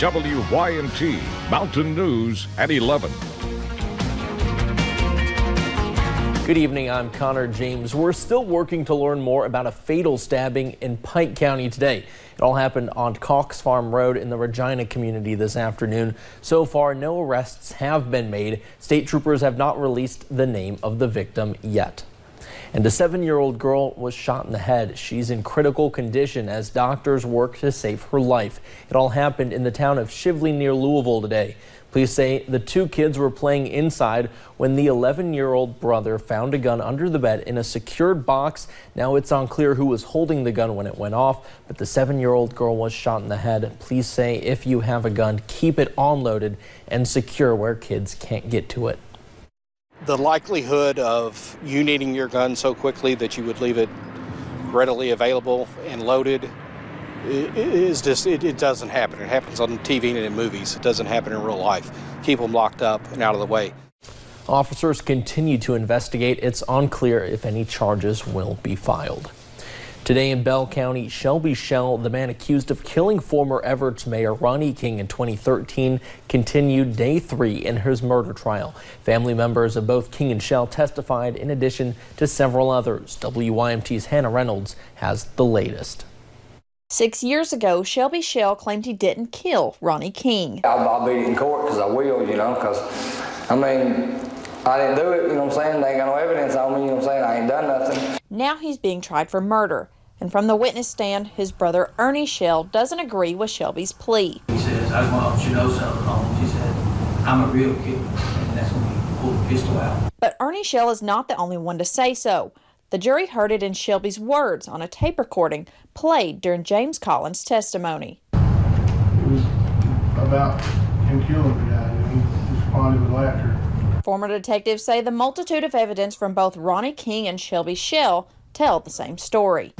WYMT Mountain News at 11. Good evening, I'm Connor James. We're still working to learn more about a fatal stabbing in Pike County today. It all happened on Cox Farm Road in the Regina community this afternoon. So far, no arrests have been made. State troopers have not released the name of the victim yet. And a 7-year-old girl was shot in the head. She's in critical condition as doctors work to save her life. It all happened in the town of Shively near Louisville today. Police say the two kids were playing inside when the 11-year-old brother found a gun under the bed in a secured box. Now it's unclear who was holding the gun when it went off, but the 7-year-old girl was shot in the head. Police say if you have a gun, keep it unloaded and secure where kids can't get to it. The likelihood of you needing your gun so quickly that you would leave it readily available and loaded is just, it doesn't happen. It happens on TV and in movies. It doesn't happen in real life. Keep them locked up and out of the way. Officers continue to investigate. It's unclear if any charges will be filed. Today in Bell County, Shelby Shell, the man accused of killing former Everett's Mayor Ronnie King in 2013, continued day 3 in his murder trial. Family members of both King and Shell testified in addition to several others. WYMT's Hannah Reynolds has the latest. 6 years ago, Shelby Shell claimed he didn't kill Ronnie King. I'll beat it in court because I will, because, I mean, I didn't do it, what I'm saying? They ain't got no evidence on me, what I'm saying? I ain't done nothing. Now he's being tried for murder. And from the witness stand, his brother Ernie Shell doesn't agree with Shelby's plea. He says, I want you to know something, Holmes. He said, I'm a real killer. And that's when he pulled the pistol out. But Ernie Shell is not the only one to say so. The jury heard it in Shelby's words on a tape recording played during James Collins' testimony. It was about him killing the guy. He responded with laughter. Former detectives say the multitude of evidence from both Ronnie King and Shelby Shell tell the same story.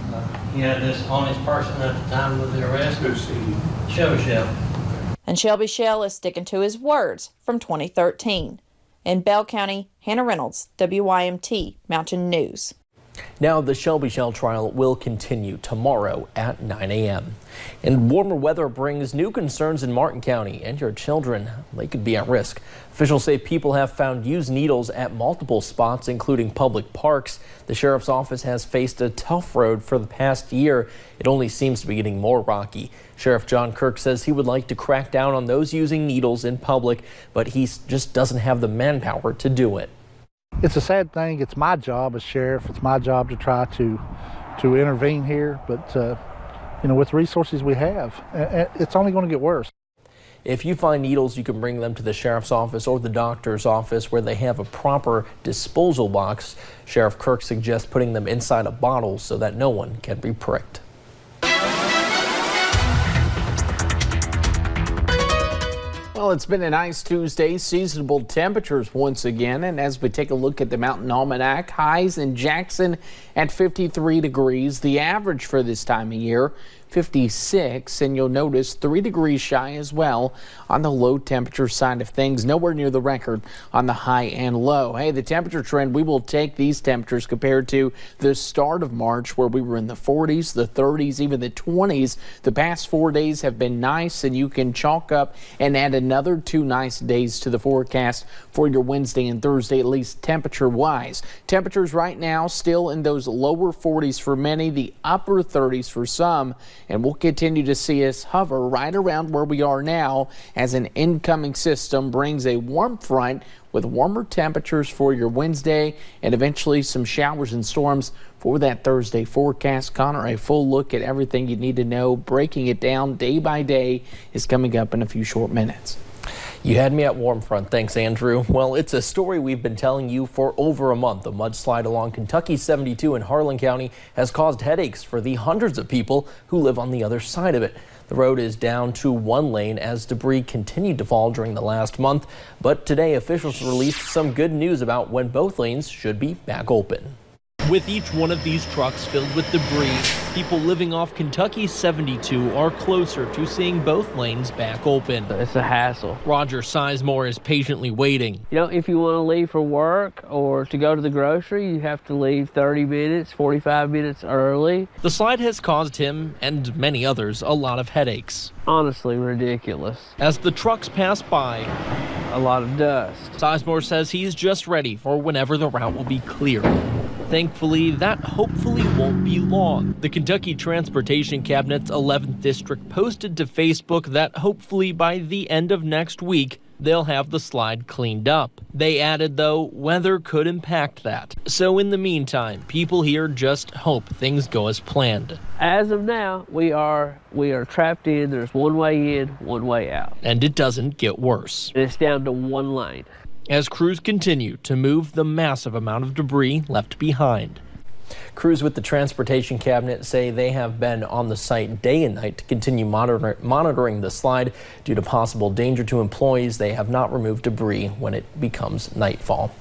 He had this on his person at the time of the arrest. Shelby Shell. And Shelby Shell is sticking to his words from 2013. In Bell County, Hannah Reynolds, WYMT Mountain News. Now the Shelby Shell trial will continue tomorrow at 9 a.m. And warmer weather brings new concerns in Martin County, and your children, they could be at risk. Officials say people have found used needles at multiple spots, including public parks. The sheriff's office has faced a tough road for the past year. It only seems to be getting more rocky. Sheriff John Kirk says he would like to crack down on those using needles in public, but he just doesn't have the manpower to do it. It's a sad thing. It's my job as sheriff. It's my job to try to intervene here. But, with the resources we have, it's only going to get worse. If you find needles, you can bring them to the sheriff's office or the doctor's office where they have a proper disposal box. Sheriff Kirk suggests putting them inside a bottle so that no one can be pricked. Well, it's been a nice Tuesday, seasonable temperatures once again, and as we take a look at the Mountain Almanac, highs in Jackson at 53 degrees, the average for this time of year 56, and you'll notice 3 degrees shy as well on the low temperature side of things, nowhere near the record on the high and low. Hey, the temperature trend, we will take these temperatures compared to the start of March where we were in the 40s, the 30s, even the 20s. The past 4 days have been nice, and you can chalk up and add another 2 nice days to the forecast for your Wednesday and Thursday, at least temperature wise. Temperatures right now still in those lower 40s for many, the upper 30s for some. And we'll continue to see us hover right around where we are now as an incoming system brings a warm front with warmer temperatures for your Wednesday and eventually some showers and storms for that Thursday forecast. Connor, a full look at everything you need to know, breaking it down day by day, is coming up in a few short minutes. You had me at warm front. Thanks, Andrew. Well, it's a story we've been telling you for over a month. A mudslide along Kentucky 72 in Harlan County has caused headaches for the hundreds of people who live on the other side of it. The road is down to 1 lane as debris continued to fall during the last month. But today, officials released some good news about when both lanes should be back open. With each one of these trucks filled with debris, people living off Kentucky 72 are closer to seeing both lanes back open. It's a hassle. Roger Sizemore is patiently waiting. You know, if you want to leave for work or to go to the grocery, you have to leave 30 minutes, 45 minutes early. The slide has caused him and many others a lot of headaches. Honestly, ridiculous. As the trucks pass by, a lot of dust. Sizemore says he's just ready for whenever the route will be clear. Thankfully, that hopefully won't be long. The Kentucky Transportation Cabinet's 11th District posted to Facebook that hopefully by the end of next week, they'll have the slide cleaned up. They added, though, weather could impact that. So in the meantime, people here just hope things go as planned. As of now, we are trapped in. There's one way in, one way out. And it doesn't get worse. It's down to one lane. As crews continue to move the massive amount of debris left behind. Crews with the Transportation Cabinet say they have been on the site day and night to continue monitoring the slide. Due to possible danger to employees, they have not removed debris when it becomes nightfall.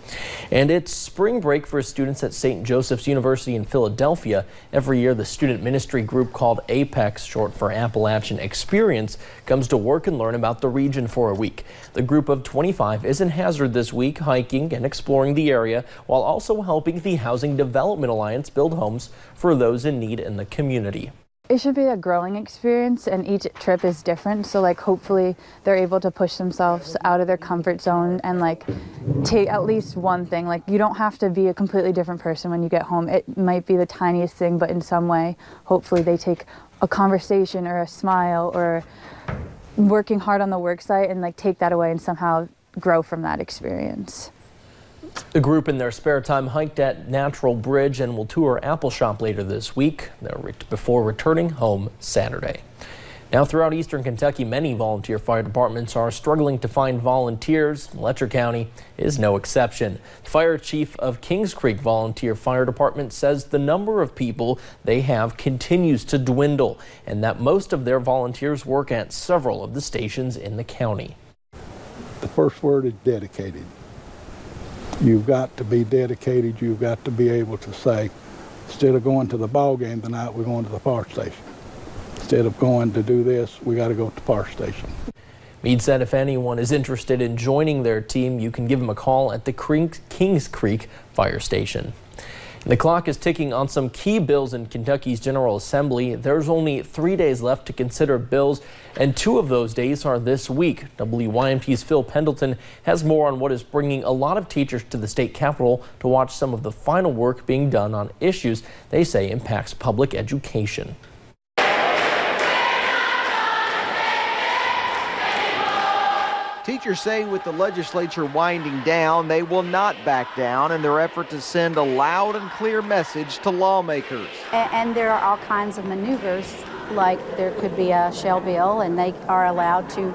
And it's spring break for students at St. Joseph's University in Philadelphia. Every year, the student ministry group called APEX, short for Appalachian Experience, comes to work and learn about the region for a week. The group of 25 is in Hazard this week, hiking and exploring the area, while also helping the Housing Development Alliance build homes for those in need in the community. It should be a growing experience, and each trip is different, so like hopefully they're able to push themselves out of their comfort zone and like take at least one thing. Like, you don't have to be a completely different person when you get home. It might be the tiniest thing, but in some way hopefully they take a conversation or a smile or working hard on the work site and like take that away and somehow grow from that experience. The group in their spare time hiked at Natural Bridge and will tour Apple Shop later this week before returning home Saturday. Now, throughout eastern Kentucky, many volunteer fire departments are struggling to find volunteers. Letcher County is no exception. The fire chief of Kings Creek Volunteer Fire Department says the number of people they have continues to dwindle and that most of their volunteers work at several of the stations in the county. The first word is dedicated. You've got to be dedicated. You've got to be able to say, instead of going to the ball game tonight, we're going to the fire station. Instead of going to do this, we got to go to the fire station. Meade said if anyone is interested in joining their team, you can give them a call at the Kings Creek Fire Station. The clock is ticking on some key bills in Kentucky's General Assembly. There's only 3 days left to consider bills, and 2 of those days are this week. WYMT's Phil Pendleton has more on what is bringing a lot of teachers to the state capitol to watch some of the final work being done on issues they say impacts public education. Teachers say with the legislature winding down, they will not back down in their effort to send a loud and clear message to lawmakers. And there are all kinds of maneuvers, like there could be a shell bill, and they are allowed to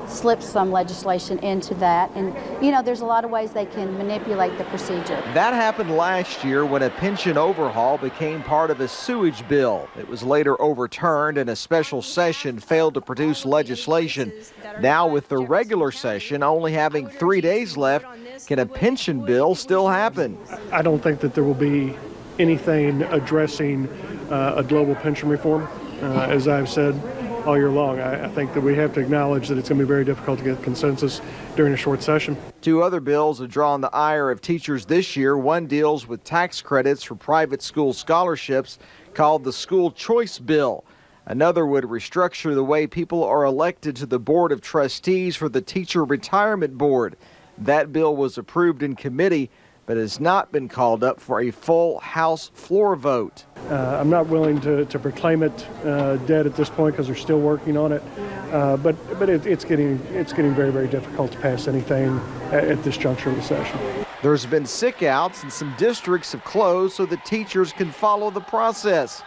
slip some legislation into that. And, you know, there's a lot of ways they can manipulate the procedure. That happened last year when a pension overhaul became part of a sewage bill. It was later overturned and a special session failed to produce legislation. Now, with the regular session only having 3 days left, can a pension bill still happen? I don't think that there will be anything addressing a global pension reform. As I've said all year long, I think that we have to acknowledge that it's going to be very difficult to get consensus during a short session. 2 other bills have drawn the ire of teachers this year. One deals with tax credits for private school scholarships, called the School Choice Bill. Another would restructure the way people are elected to the Board of Trustees for the Teacher Retirement Board. That bill was approved in committee, but has not been called up for a full House floor vote. I'm not willing to proclaim it dead at this point because they're still working on it, but it's getting very, very difficult to pass anything at this juncture of the session. There's been sick outs and some districts have closed so that teachers can follow the process.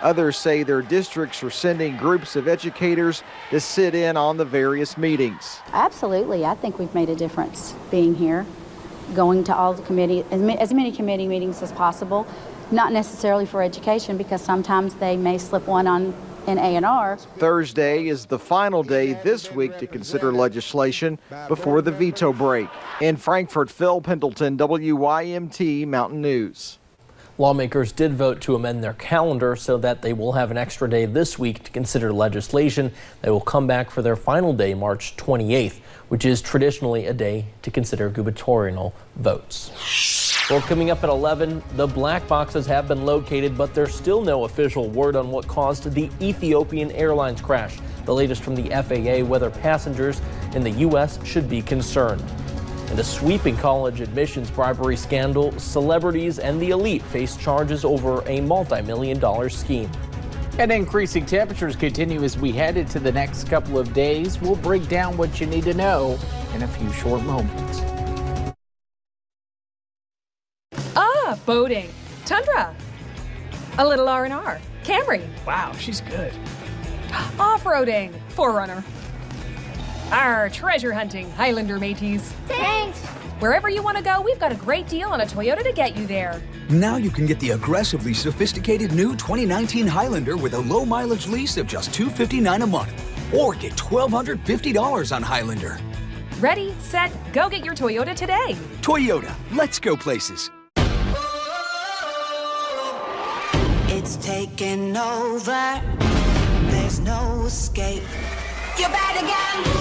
Others say their districts are sending groups of educators to sit in on the various meetings. Absolutely. I think we've made a difference being here, going to all the committee, as many committee meetings as possible, not necessarily for education because sometimes they may slip one on in A&R. Thursday is the final day this week to consider legislation before the veto break. In Frankfort, Phil Pendleton, WYMT Mountain News. Lawmakers did vote to amend their calendar so that they will have an extra day this week to consider legislation that will come back for their final day, March 28th, which is traditionally a day to consider gubernatorial votes. Well, coming up at 11, the black boxes have been located, but there's still no official word on what caused the Ethiopian Airlines crash. The latest from the FAA, whether passengers in the U.S. should be concerned. In a sweeping college admissions bribery scandal, celebrities and the elite face charges over a multi-million-dollar scheme. And increasing temperatures continue as we head into the next couple of days. We'll break down what you need to know in a few short moments. Boating. Tundra. A little R&R. Camry. Wow, she's good. Off-roading. 4Runner. Our treasure hunting. Highlander mateys. Thanks. Wherever you want to go, we've got a great deal on a Toyota to get you there. Now you can get the aggressively sophisticated new 2019 Highlander with a low mileage lease of just $259 a month. Or get $1,250 on Highlander. Ready, set, go get your Toyota today. Toyota, let's go places. It's taking over. There's no escape. You better get moving.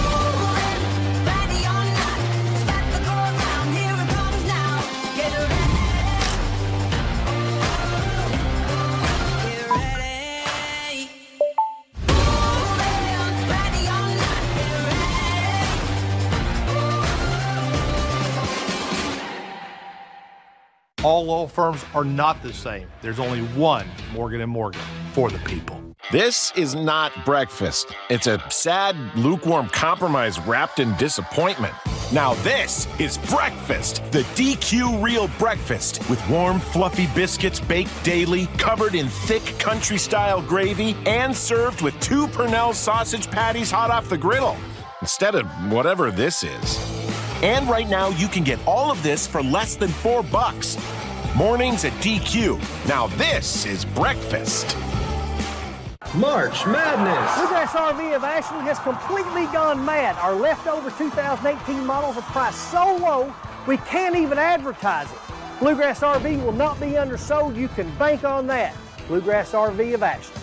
Ready or not. Start the go down. Here it comes now. Get ready. Get ready. Moving. Ready or not. Get ready. All law firms are not the same. There's only one Morgan & Morgan for the people. This is not breakfast. It's a sad, lukewarm compromise wrapped in disappointment. Now this is breakfast, the DQ Real Breakfast, with warm, fluffy biscuits baked daily, covered in thick country-style gravy, and served with 2 Purnell sausage patties hot off the griddle, instead of whatever this is. And right now, you can get all of this for less than $4. Mornings at DQ. Now this is breakfast. March Madness! Bluegrass RV of Ashland has completely gone mad. Our leftover 2018 models are priced so low, we can't even advertise it. Bluegrass RV will not be undersold. You can bank on that. Bluegrass RV of Ashland.